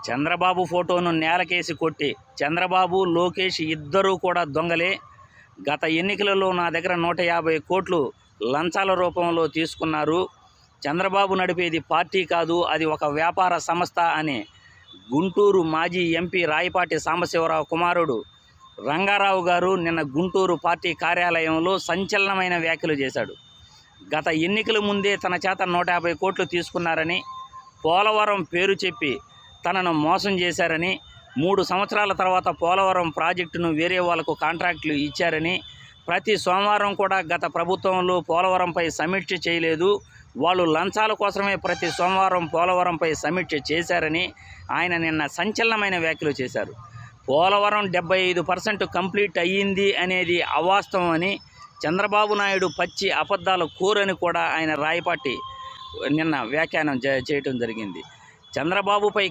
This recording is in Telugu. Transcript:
చంద్రబాబు ఫోటోను నేలకేసి కొట్టి, చంద్రబాబు లోకేష్ ఇద్దరూ కూడా దొంగలే. గత ఎన్నికలలో నా దగ్గర 150 కోట్లు లంచాల రూపంలో తీసుకున్నారు. చంద్రబాబు నడిపేది పార్టీ కాదు, అది ఒక వ్యాపార సంస్థ అని గుంటూరు మాజీ ఎంపీ రాయపాటి సాంబశివరావు కుమారుడు రంగారావు గారు నిన్న గుంటూరు పార్టీ కార్యాలయంలో సంచలనమైన వ్యాఖ్యలు చేశాడు. గత ఎన్నికల ముందే తన చేత 150 కోట్లు తీసుకున్నారని, పోలవరం పేరు చెప్పి తనను మోసం చేశారని, 3 సంవత్సరాల తర్వాత పోలవరం ప్రాజెక్టును వేరే వాళ్లకు కాంట్రాక్టులు ఇచ్చారని, ప్రతి సోమవారం కూడా గత ప్రభుత్వంలో పోలవరంపై సమీక్ష చేయలేదు, వాళ్ళు లంచాల కోసమే ప్రతి సోమవారం పోలవరంపై సమీక్ష చేశారని ఆయన నిన్న సంచలనమైన వ్యాఖ్యలు చేశారు. పోలవరం 75% కంప్లీట్ అయ్యింది అనేది అవాస్తవం అని, చంద్రబాబు నాయుడు పచ్చి అబద్ధాల కోరని కూడా ఆయన రాయపాటి నిన్న వ్యాఖ్యానం చేయటం జరిగింది. చంద్రబాబుపై